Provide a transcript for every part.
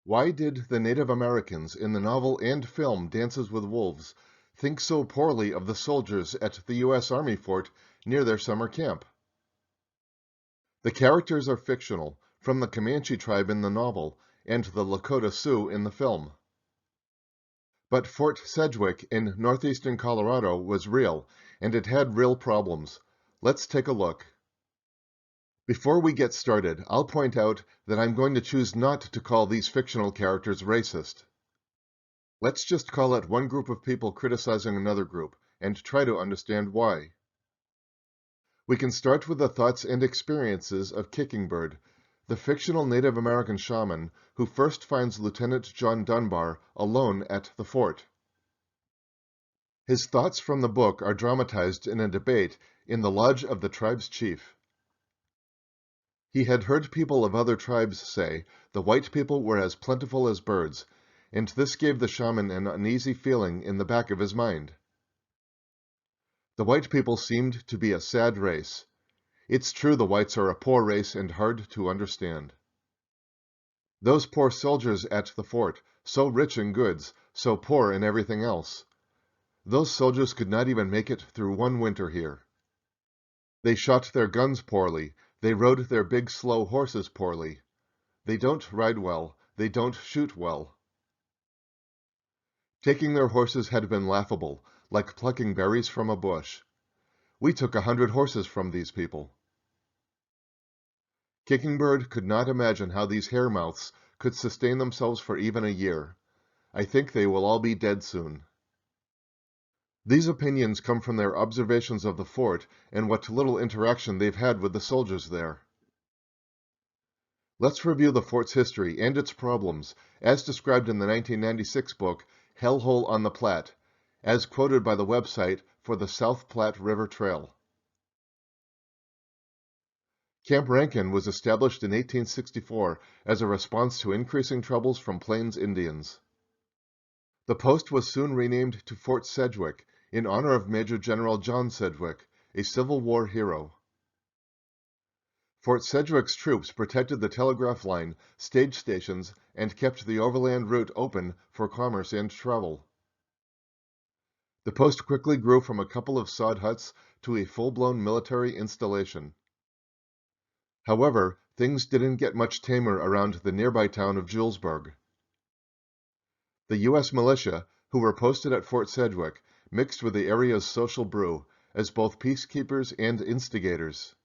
Why did the Native Americans in the novel and film Dances with Wolves think so poorly of the soldiers at the U.S. Army fort near their summer camp? The characters are fictional, from the Comanche tribe in the novel and the Lakota Sioux in the film. But Fort Sedgwick in northeastern Colorado was real, and it had real problems. Let's take a look. Before we get started, I'll point out that I'm going to choose not to call these fictional characters racist. Let's just call it one group of people criticizing another group, and try to understand why. We can start with the thoughts and experiences of Kickingbird, the fictional Native American shaman who first finds Lieutenant John Dunbar alone at the fort. His thoughts from the book are dramatized in a debate in the lodge of the tribe's chief. He had heard people of other tribes say the white people were as plentiful as birds, and this gave the shaman an uneasy feeling in the back of his mind. The white people seemed to be a sad race. It's true the whites are a poor race and hard to understand. Those poor soldiers at the fort, so rich in goods, so poor in everything else. Those soldiers could not even make it through one winter here. They shot their guns poorly. They rode their big, slow horses poorly. They don't ride well. They don't shoot well. Taking their horses had been laughable, like plucking berries from a bush. We took 100 horses from these people. Kickingbird could not imagine how these hairmouths could sustain themselves for even a year. I think they will all be dead soon. These opinions come from their observations of the fort and what little interaction they've had with the soldiers there. Let's review the fort's history and its problems, as described in the 1996 book Hellhole on the Platte, as quoted by the website for the South Platte River Trail. Camp Rankin was established in 1864 as a response to increasing troubles from Plains Indians. The post was soon renamed to Fort Sedgwick in honor of Major General John Sedwick, a Civil War hero. Fort Sedgwick's troops protected the telegraph line, stage stations, and kept the overland route open for commerce and travel. The post quickly grew from a couple of sod huts to a full-blown military installation. However, things didn't get much tamer around the nearby town of Julesburg. The U.S. militia, who were posted at Fort Sedgwick, mixed with the area's social brew as both peacekeepers and instigators.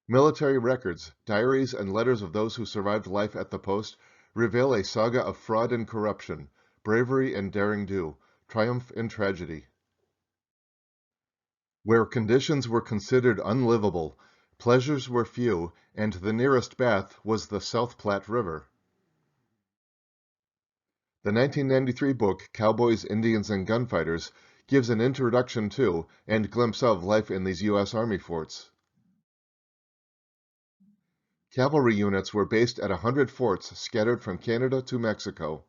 Military records, diaries, and letters of those who survived life at the post reveal a saga of fraud and corruption, bravery and daring-do, triumph and tragedy. Where conditions were considered unlivable, pleasures were few, and the nearest bath was the South Platte River. The 1993 book Cowboys, Indians, and Gunfighters gives an introduction to and glimpse of life in these U.S. Army forts. Cavalry units were based at 100 forts scattered from Canada to Mexico.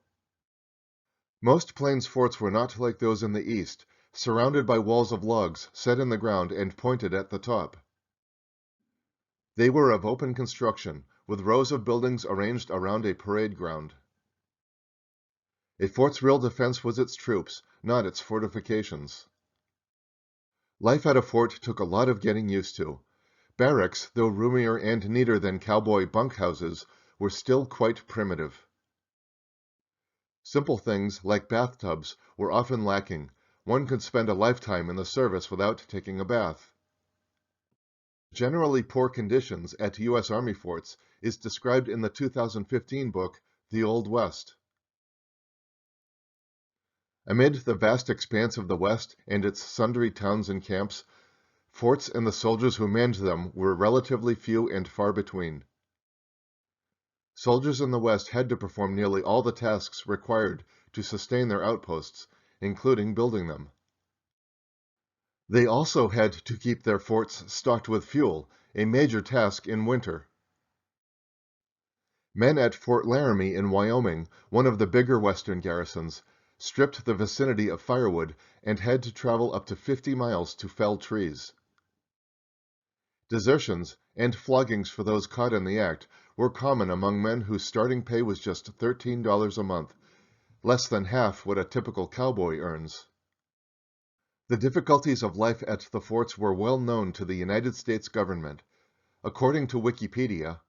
Most Plains forts were not like those in the East, surrounded by walls of logs set in the ground and pointed at the top. They were of open construction, with rows of buildings arranged around a parade ground. A fort's real defense was its troops, not its fortifications. Life at a fort took a lot of getting used to. Barracks, though roomier and neater than cowboy bunkhouses, were still quite primitive. Simple things, like bathtubs, were often lacking. One could spend a lifetime in the service without taking a bath. Generally poor conditions at U.S. Army forts is described in the 2015 book, The Old West. Amid the vast expanse of the West and its sundry towns and camps, forts and the soldiers who manned them were relatively few and far between. Soldiers in the West had to perform nearly all the tasks required to sustain their outposts, including building them. They also had to keep their forts stocked with fuel, a major task in winter. Men at Fort Laramie in Wyoming, one of the bigger western garrisons, stripped the vicinity of firewood and had to travel up to 50 miles to fell trees. Desertions and floggings for those caught in the act were common among men whose starting pay was just $13 a month, less than half what a typical cowboy earns. The difficulties of life at the forts were well known to the United States government. According to Wikipedia,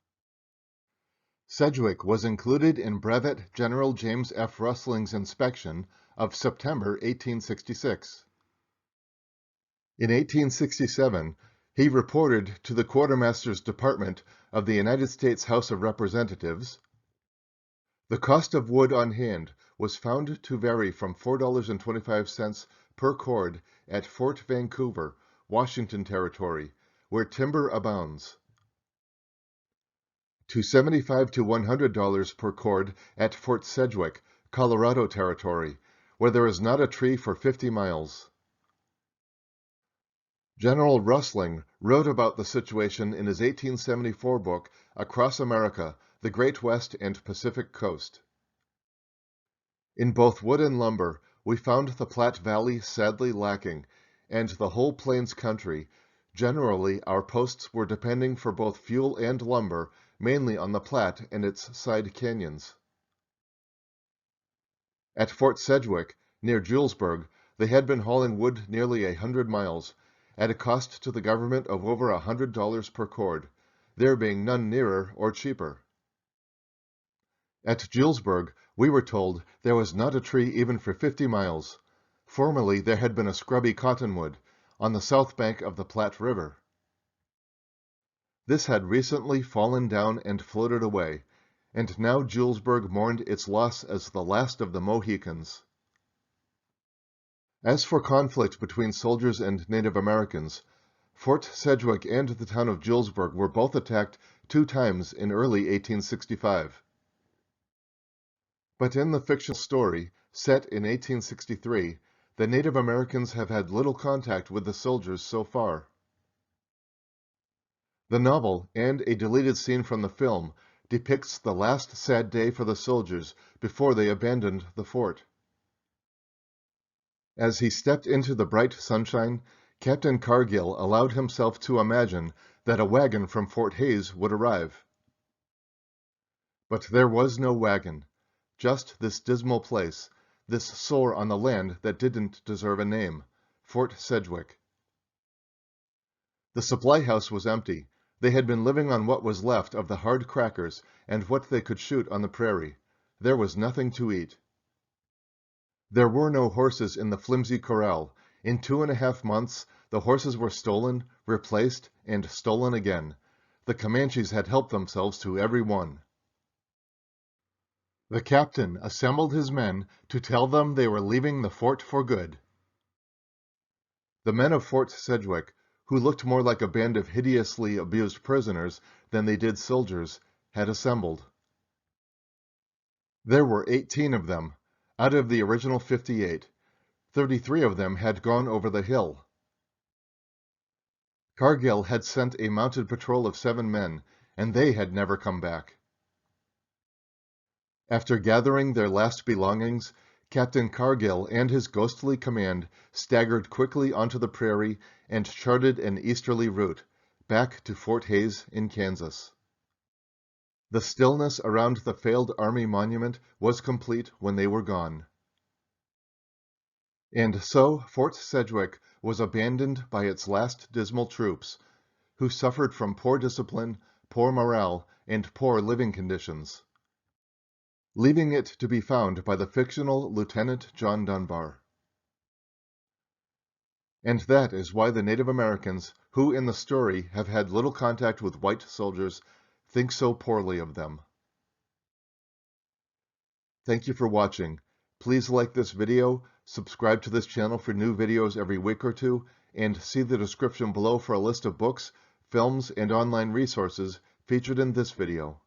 Sedgwick was included in Brevet General James F. Russling's inspection of September 1866. In 1867, he reported to the Quartermaster's Department of the United States House of Representatives, "The cost of wood on hand was found to vary from $4.25 per cord at Fort Vancouver, Washington Territory, where timber abounds, to $75 to $100 per cord at Fort Sedgwick, Colorado Territory, where there is not a tree for 50 miles. General Russling wrote about the situation in his 1874 book, Across America, the Great West and Pacific Coast. In both wood and lumber, we found the Platte Valley sadly lacking, and the whole Plains country. Generally, our posts were depending for both fuel and lumber, mainly on the Platte and its side canyons. At Fort Sedgwick, near Julesburg, they had been hauling wood nearly 100 miles, at a cost to the government of over $100 per cord, there being none nearer or cheaper. At Julesburg, we were told there was not a tree even for 50 miles. Formerly there had been a scrubby cottonwood on the south bank of the Platte River. This had recently fallen down and floated away, and now Julesburg mourned its loss as the last of the Mohicans. As for conflict between soldiers and Native Americans, Fort Sedgwick and the town of Julesburg were both attacked 2 times in early 1865. But in the fictional story, set in 1863, the Native Americans have had little contact with the soldiers so far. The novel, and a deleted scene from the film, depicts the last sad day for the soldiers before they abandoned the fort. As he stepped into the bright sunshine, Captain Cargill allowed himself to imagine that a wagon from Fort Hays would arrive. But there was no wagon, just this dismal place, this sore on the land that didn't deserve a name, Fort Sedgwick. The supply house was empty. They had been living on what was left of the hard crackers and what they could shoot on the prairie. There was nothing to eat. There were no horses in the flimsy corral. In 2.5 months, the horses were stolen, replaced, and stolen again. The Comanches had helped themselves to every one. The captain assembled his men to tell them they were leaving the fort for good. The men of Fort Sedgwick, who looked more like a band of hideously abused prisoners than they did soldiers, had assembled. There were 18 of them, out of the original 58. 33 of them had gone over the hill. Cargill had sent a mounted patrol of 7 men, and they had never come back. After gathering their last belongings, Captain Cargill and his ghostly command staggered quickly onto the prairie and charted an easterly route, back to Fort Hays in Kansas. The stillness around the failed Army monument was complete when they were gone. And so Fort Sedgwick was abandoned by its last dismal troops, who suffered from poor discipline, poor morale, and poor living conditions, leaving it to be found by the fictional Lieutenant John Dunbar. And that is why the Native Americans, who in the story have had little contact with white soldiers, think so poorly of them. Thank you for watching. Please like this video, subscribe to this channel for new videos every week or two, and see the description below for a list of books, films, and online resources featured in this video.